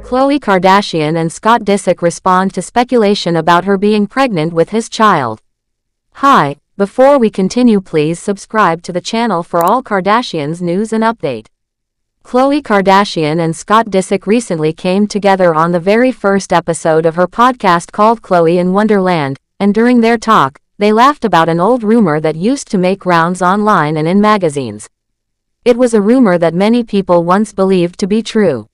Khloe Kardashian and Scott Disick respond to speculation about her being pregnant with his child. Hi, before we continue, please subscribe to the channel for all Kardashians news and update. Khloe Kardashian and Scott Disick recently came together on the very first episode of her podcast called Khloe in Wonderland, and during their talk, they laughed about an old rumor that used to make rounds online and in magazines. It was a rumor that many people once believed to be true.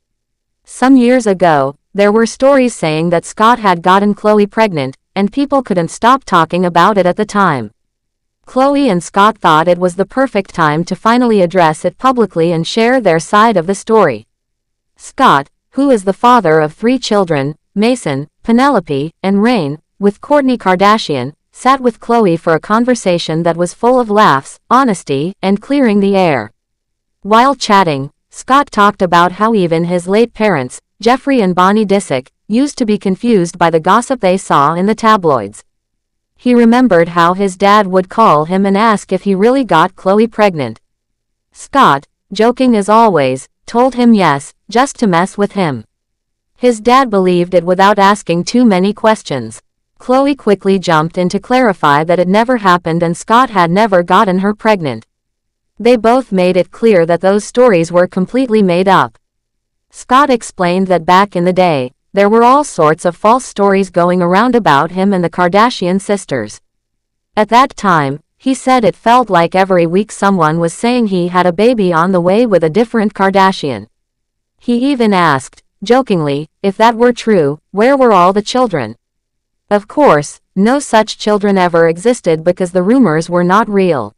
Some years ago, there were stories saying that Scott had gotten Khloe pregnant, and people couldn't stop talking about it at the time. Khloe and Scott thought it was the perfect time to finally address it publicly and share their side of the story. Scott, who is the father of 3 children, Mason, Penelope, and Rain, with Kourtney Kardashian, sat with Khloe for a conversation that was full of laughs, honesty, and clearing the air. While chatting, Scott talked about how even his late parents, Jeffrey and Bonnie Disick, used to be confused by the gossip they saw in the tabloids. He remembered how his dad would call him and ask if he really got Khloe pregnant. Scott, joking as always, told him yes, just to mess with him. His dad believed it without asking too many questions. Khloe quickly jumped in to clarify that it never happened and Scott had never gotten her pregnant. They both made it clear that those stories were completely made up. Scott explained that back in the day, there were all sorts of false stories going around about him and the Kardashian sisters. At that time, he said it felt like every week someone was saying he had a baby on the way with a different Kardashian. He even asked, jokingly, if that were true, where were all the children? Of course, no such children ever existed because the rumors were not real.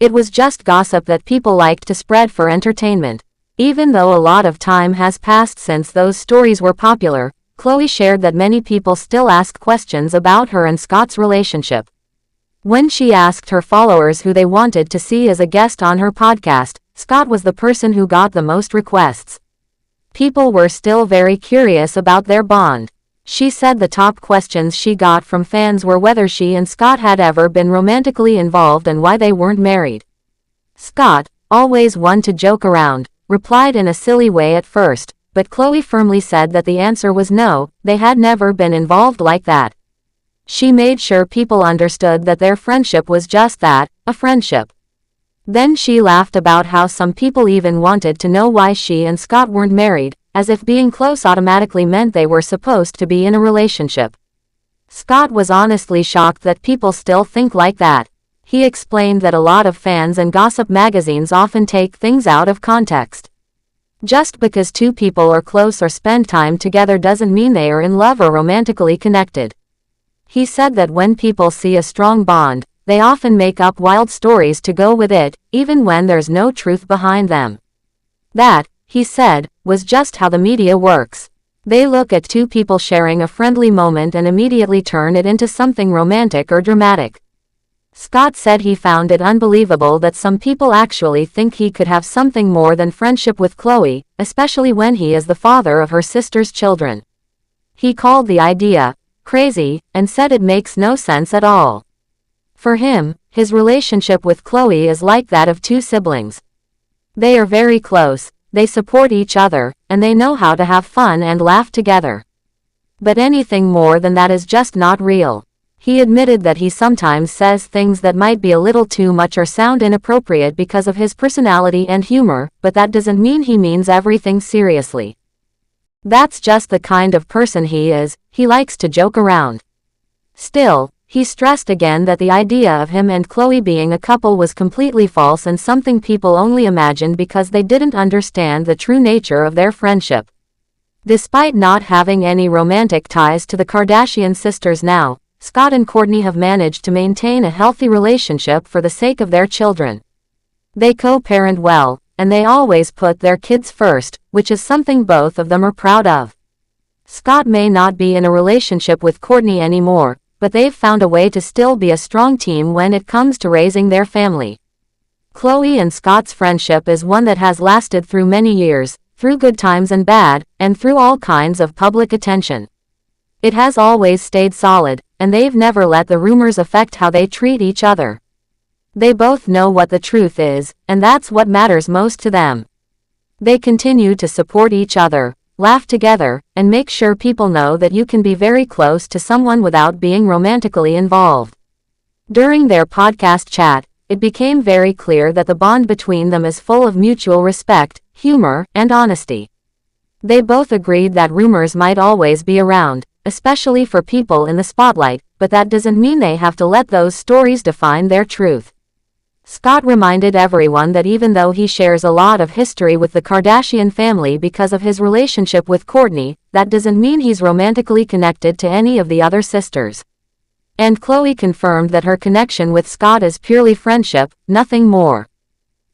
It was just gossip that people liked to spread for entertainment. Even though a lot of time has passed since those stories were popular, Khloe shared that many people still ask questions about her and Scott's relationship. When she asked her followers who they wanted to see as a guest on her podcast, Scott was the person who got the most requests. People were still very curious about their bond. She said the top questions she got from fans were whether she and Scott had ever been romantically involved and why they weren't married. Scott, always one to joke around, replied in a silly way at first, but Khloe firmly said that the answer was no, they had never been involved like that. She made sure people understood that their friendship was just that, a friendship. Then she laughed about how some people even wanted to know why she and Scott weren't married, as if being close automatically meant they were supposed to be in a relationship. Scott was honestly shocked that people still think like that. He explained that a lot of fans and gossip magazines often take things out of context. Just because 2 people are close or spend time together doesn't mean they are in love or romantically connected. He said that when people see a strong bond, they often make up wild stories to go with it, even when there's no truth behind them. That, he said, was just how the media works. They look at 2 people sharing a friendly moment and immediately turn it into something romantic or dramatic. Scott said he found it unbelievable that some people actually think he could have something more than friendship with Khloe, especially when he is the father of her sister's children. He called the idea crazy and said it makes no sense at all. For him, his relationship with Khloe is like that of 2 siblings. They are very close. They support each other, and they know how to have fun and laugh together. But anything more than that is just not real. He admitted that he sometimes says things that might be a little too much or sound inappropriate because of his personality and humor, but that doesn't mean he means everything seriously. That's just the kind of person he is, he likes to joke around. Still, he stressed again that the idea of him and Khloe being a couple was completely false and something people only imagined because they didn't understand the true nature of their friendship. Despite not having any romantic ties to the Kardashian sisters now, Scott and Kourtney have managed to maintain a healthy relationship for the sake of their children. They co-parent well, and they always put their kids first, which is something both of them are proud of. Scott may not be in a relationship with Kourtney anymore, but they've found a way to still be a strong team when it comes to raising their family. Khloe and Scott's friendship is one that has lasted through many years, through good times and bad, and through all kinds of public attention. It has always stayed solid, and they've never let the rumors affect how they treat each other. They both know what the truth is, and that's what matters most to them. They continue to support each other, laugh together, and make sure people know that you can be very close to someone without being romantically involved. During their podcast chat, it became very clear that the bond between them is full of mutual respect, humor, and honesty. They both agreed that rumors might always be around, especially for people in the spotlight, but that doesn't mean they have to let those stories define their truth. Scott reminded everyone that even though he shares a lot of history with the Kardashian family because of his relationship with Kourtney, that doesn't mean he's romantically connected to any of the other sisters. And Khloe confirmed that her connection with Scott is purely friendship, nothing more.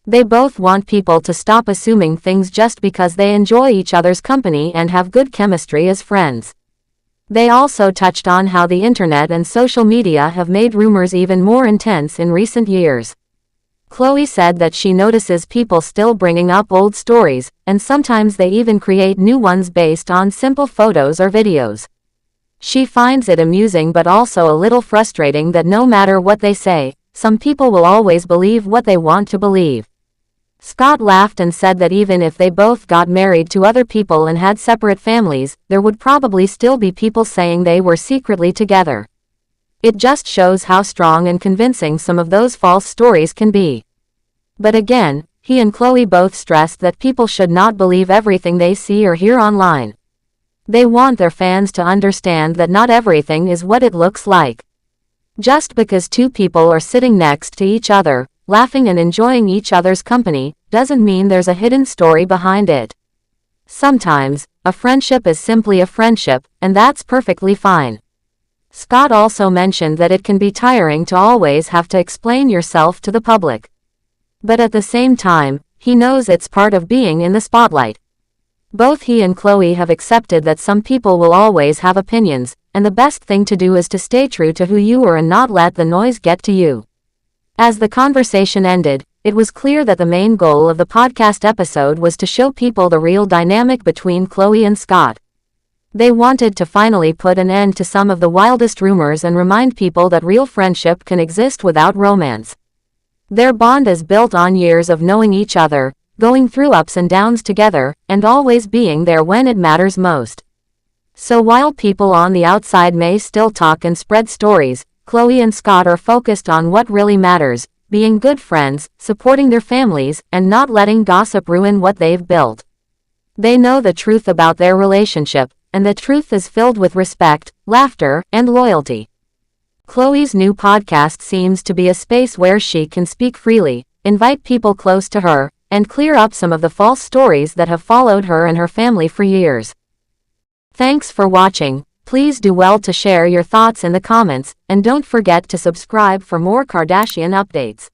They both want people to stop assuming things just because they enjoy each other's company and have good chemistry as friends. They also touched on how the internet and social media have made rumors even more intense in recent years. Khloe said that she notices people still bringing up old stories, and sometimes they even create new ones based on simple photos or videos. She finds it amusing but also a little frustrating that no matter what they say, some people will always believe what they want to believe. Scott laughed and said that even if they both got married to other people and had separate families, there would probably still be people saying they were secretly together. It just shows how strong and convincing some of those false stories can be. But again, he and Khloe both stressed that people should not believe everything they see or hear online. They want their fans to understand that not everything is what it looks like. Just because two people are sitting next to each other, laughing and enjoying each other's company, doesn't mean there's a hidden story behind it. Sometimes, a friendship is simply a friendship, and that's perfectly fine. Scott also mentioned that it can be tiring to always have to explain yourself to the public. But at the same time, he knows it's part of being in the spotlight. Both he and Khloe have accepted that some people will always have opinions, and the best thing to do is to stay true to who you are and not let the noise get to you. As the conversation ended, it was clear that the main goal of the podcast episode was to show people the real dynamic between Khloe and Scott. They wanted to finally put an end to some of the wildest rumors and remind people that real friendship can exist without romance. Their bond is built on years of knowing each other, going through ups and downs together, and always being there when it matters most. So while people on the outside may still talk and spread stories, Khloe and Scott are focused on what really matters, being good friends, supporting their families, and not letting gossip ruin what they've built. They know the truth about their relationship, and the truth is filled with respect, laughter, and loyalty. Khloe's new podcast seems to be a space where she can speak freely, invite people close to her, and clear up some of the false stories that have followed her and her family for years. Thanks for watching. Please do well to share your thoughts in the comments, and don't forget to subscribe for more Kardashian updates.